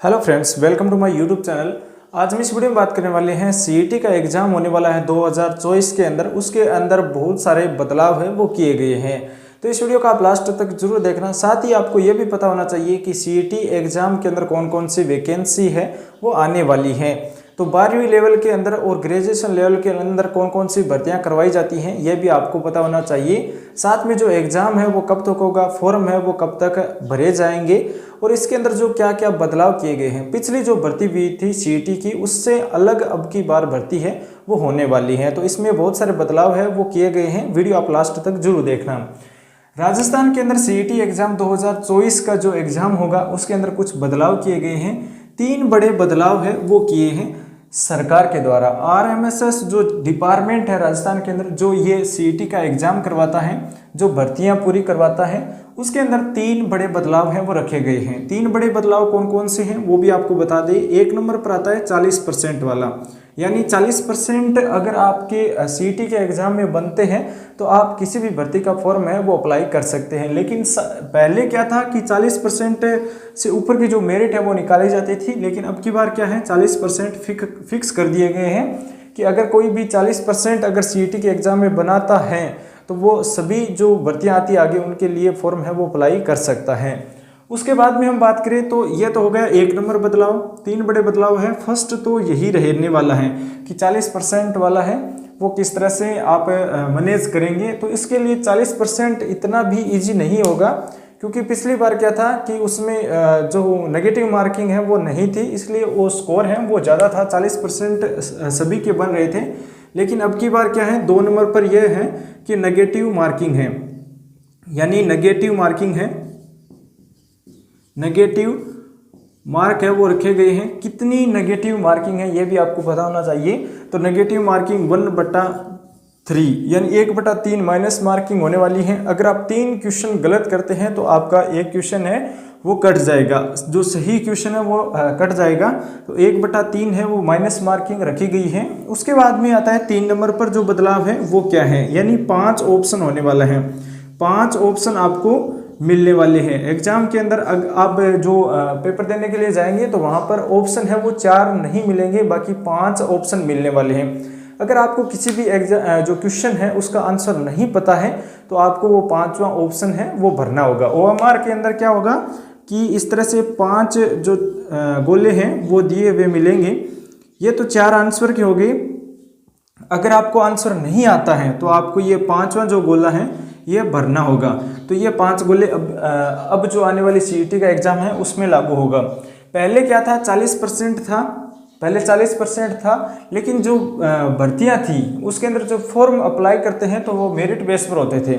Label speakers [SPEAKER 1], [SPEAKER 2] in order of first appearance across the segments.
[SPEAKER 1] Hello friends, welcome to my YouTube channel. आज हम इस वीडियो में बात करने वाले हैं सीईटी का एग्जाम होने वाला है 2024 के अंदर। उसके अंदर बहुत सारे बदलाव हैं वो किए गए हैं, तो इस वीडियो को आप लास्ट तक जरूर देखना। साथ ही आपको ये भी पता होना चाहिए कि सीईटी एग्जाम के अंदर कौन कौन सी वैकेंसी है वो आने वाली है। तो 12वीं लेवल के अंदर और ग्रेजुएशन लेवल के अंदर कौन कौन सी भर्तियां करवाई जाती हैं ये भी आपको पता होना चाहिए। साथ में जो एग्ज़ाम है वो कब तक होगा, फॉर्म है वो कब तक भरे जाएंगे और इसके अंदर जो क्या क्या बदलाव किए गए हैं। पिछली जो भर्ती हुई थी सीईटी की उससे अलग अब की बार भर्ती है वो होने वाली है, तो इसमें बहुत सारे बदलाव है वो किए गए हैं। वीडियो आप लास्ट तक जरूर देखना। राजस्थान के अंदर सीईटी एग्जाम 2024 का जो एग्जाम होगा उसके अंदर कुछ बदलाव किए गए हैं। 3 बड़े बदलाव है वो किए हैं सरकार के द्वारा। आरएमएसएस जो डिपार्टमेंट है राजस्थान के अंदर, जो ये सीईटी का एग्जाम करवाता है, जो भर्तियां पूरी करवाता है, उसके अंदर 3 बड़े बदलाव हैं वो रखे गए हैं। 3 बड़े बदलाव कौन कौन से हैं वो भी आपको बता दें। 1 नंबर पर आता है 40% वाला, यानी 40% अगर आपके सीईटी के एग्जाम में बनते हैं तो आप किसी भी भर्ती का फॉर्म है वो अप्लाई कर सकते हैं। लेकिन पहले क्या था कि 40% से ऊपर की जो मेरिट है वो निकाली जाती थी, लेकिन अब की बार क्या है 40% फिक्स कर दिए गए हैं कि अगर कोई भी 40% अगर सीईटी के एग्जाम में बनाता है तो वो सभी जो भर्तियां आती आगे उनके लिए फॉर्म है वो अप्लाई कर सकता है। उसके बाद में हम बात करें तो ये तो हो गया 1 नंबर बदलाव। 3 बड़े बदलाव है। फर्स्ट तो यही रहने वाला है कि 40% वाला है वो किस तरह से आप मैनेज करेंगे। तो इसके लिए 40% इतना भी इजी नहीं होगा, क्योंकि पिछली बार क्या था कि उसमें जो नेगेटिव मार्किंग है वो नहीं थी, इसलिए वो स्कोर है वो ज़्यादा था। 40% सभी के बन रहे थे। लेकिन अब की बार क्या है 2 नंबर पर यह है कि नेगेटिव मार्किंग है, यानी नेगेटिव मार्किंग है, नेगेटिव मार्क है वो रखे गए हैं। कितनी नेगेटिव मार्किंग है ये भी आपको पता होना चाहिए। तो नेगेटिव मार्किंग 1/3 यानी 1/3 माइनस मार्किंग होने वाली है। अगर आप 3 क्वेश्चन गलत करते हैं तो आपका 1 क्वेश्चन है वो कट जाएगा, जो सही क्वेश्चन है वो कट जाएगा। तो 1/3 है वो माइनस मार्किंग रखी गई है। उसके बाद में आता है 3 नंबर पर जो बदलाव है वो क्या है, यानी 5 ऑप्शन होने वाला है। 5 ऑप्शन आपको मिलने वाले हैं एग्जाम के अंदर। आप जो पेपर देने के लिए जाएंगे तो वहां पर ऑप्शन है वो 4 नहीं मिलेंगे, बाकी 5 ऑप्शन मिलने वाले हैं। अगर आपको किसी भी एग्जाम जो क्वेश्चन है उसका आंसर नहीं पता है तो आपको वो 5वां ऑप्शन है वो भरना होगा। ओएमआर के अंदर क्या होगा कि इस तरह से 5 जो गोले हैं वो दिए हुए मिलेंगे। ये तो 4 आंसर के हो गए। अगर आपको आंसर नहीं आता है तो आपको ये 5वां जो गोला है ये भरना होगा। तो ये 5 गोले अब जो आने वाली सीईटी का एग्जाम है उसमें लागू होगा। पहले क्या था 40% था, पहले 40% था, लेकिन जो भर्तियां थी उसके अंदर जो फॉर्म अप्लाई करते हैं तो वो मेरिट बेस पर होते थे।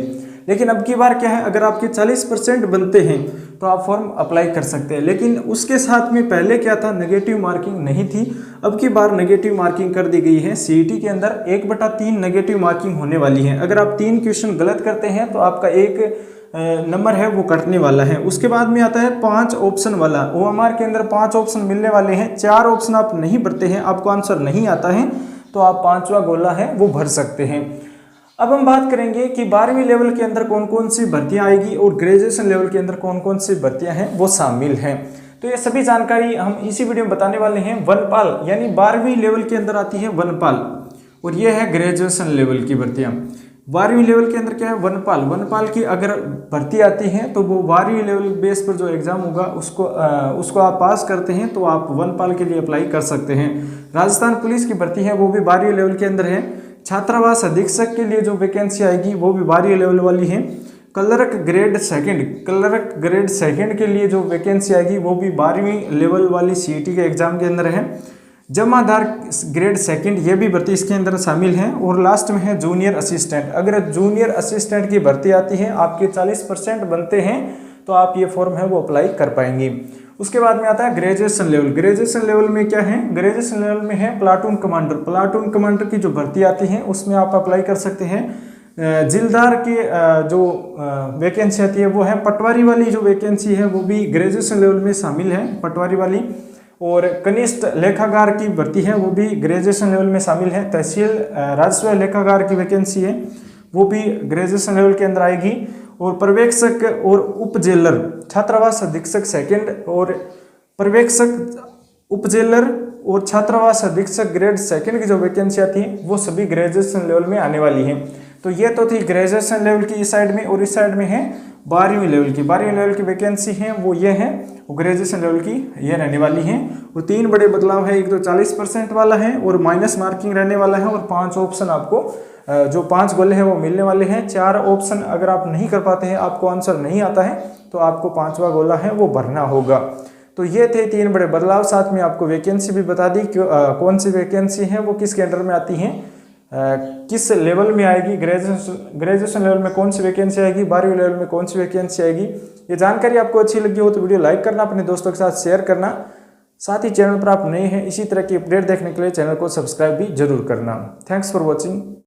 [SPEAKER 1] लेकिन अब की बार क्या है, अगर आपके 40% बनते हैं तो आप फॉर्म अप्लाई कर सकते हैं। लेकिन उसके साथ में पहले क्या था, नेगेटिव मार्किंग नहीं थी। अब की बार नेगेटिव मार्किंग कर दी गई है। सीईटी के अंदर 1/3 नेगेटिव मार्किंग होने वाली है। अगर आप 3 क्वेश्चन गलत करते हैं तो आपका 1 नंबर है वो कटने वाला है। उसके बाद में आता है 5 ऑप्शन वाला। ओएमआर के अंदर 5 ऑप्शन मिलने वाले हैं। 4 ऑप्शन आप नहीं भरते हैं, आपको आंसर नहीं आता है, तो आप 5वां गोला है वो भर सकते हैं। अब हम बात करेंगे कि 12वीं लेवल के अंदर कौन कौन सी भर्तियां आएगी और ग्रेजुएशन लेवल के अंदर कौन कौन सी भर्तियां हैं वो शामिल हैं। तो ये सभी जानकारी हम इसी वीडियो में बताने वाले हैं। वनपाल यानी 12वीं लेवल के अंदर आती है वनपाल, और ये है ग्रेजुएशन लेवल की भर्तियां। 12वीं लेवल के अंदर क्या है, वनपाल। वनपाल की अगर भर्ती आती है तो वो 12वीं लेवल बेस पर जो एग्जाम होगा उसको आप पास करते हैं तो आप वनपाल के लिए अप्लाई कर सकते हैं। राजस्थान पुलिस की भर्ती है वो भी 12वीं लेवल के अंदर है। छात्रावास अधीक्षक के लिए जो वैकेंसी आएगी वो भी 12वीं लेवल वाली है। क्लर्क ग्रेड सेकंड के लिए जो वैकेंसी आएगी वो भी 12वीं लेवल वाली सीईटी के एग्जाम के अंदर है। जमादार ग्रेड सेकंड ये भी भर्ती इसके अंदर शामिल है। और लास्ट में है जूनियर असिस्टेंट। अगर जूनियर असिस्टेंट की भर्ती आती है, आपके 40% बनते हैं तो आप ये फॉर्म है वो अप्लाई कर पाएंगे। उसके बाद में आता है ग्रेजुएशन लेवल। ग्रेजुएशन लेवल में क्या है, ग्रेजुएशन लेवल में है प्लाटून कमांडर। प्लाटून कमांडर की जो भर्ती आती है उसमें आप अप्लाई कर सकते हैं। जिलदार के जो वैकेंसी आती है वो है। पटवारी वाली जो वैकेंसी है वो भी ग्रेजुएशन लेवल में शामिल है, पटवारी वाली। और कनिष्ठ लेखाकार की भर्ती है वो भी ग्रेजुएशन लेवल में शामिल है। तहसील राजस्व लेखाकार की वैकेंसी है वो भी ग्रेजुएशन लेवल के अंदर आएगी। और पर्यवेक्षक और उप जेलर छात्रावास अधीक्षक सेकंड और पर्यवेक्षक, उपजेलर और छात्रावास अधीक्षक ग्रेड सेकंड की जो वैकेंसी आती है वो सभी ग्रेजुएशन लेवल में आने वाली है। तो ये तो थी ग्रेजुएशन लेवल की इस साइड में, और इस साइड में है 12वीं लेवल की। 12वीं लेवल की वैकेंसी है वो ये है, वो ग्रेजुएशन लेवल की ये रहने वाली है। और 3 बड़े बदलाव है, एक तो 40% वाला है और माइनस मार्किंग रहने वाला है, और 5 ऑप्शन आपको जो 5 गोले हैं वो मिलने वाले हैं। 4 ऑप्शन अगर आप नहीं कर पाते हैं, आपको आंसर नहीं आता है, तो आपको 5वां गोला है वो भरना होगा। तो ये थे 3 बड़े बदलाव। साथ में आपको वैकेंसी भी बता दी कि कौन सी वैकेंसी है वो किसके अंडर में आती है, किस लेवल में आएगी, ग्रेजुएशन लेवल में कौन सी वैकेंसी आएगी, 12वीं लेवल में कौन सी वैकेंसी आएगी। ये जानकारी आपको अच्छी लगी हो तो वीडियो लाइक करना, अपने दोस्तों के साथ शेयर करना। साथ ही चैनल पर आप नए हैं, इसी तरह की अपडेट देखने के लिए चैनल को सब्सक्राइब भी जरूर करना। Thanks for watching.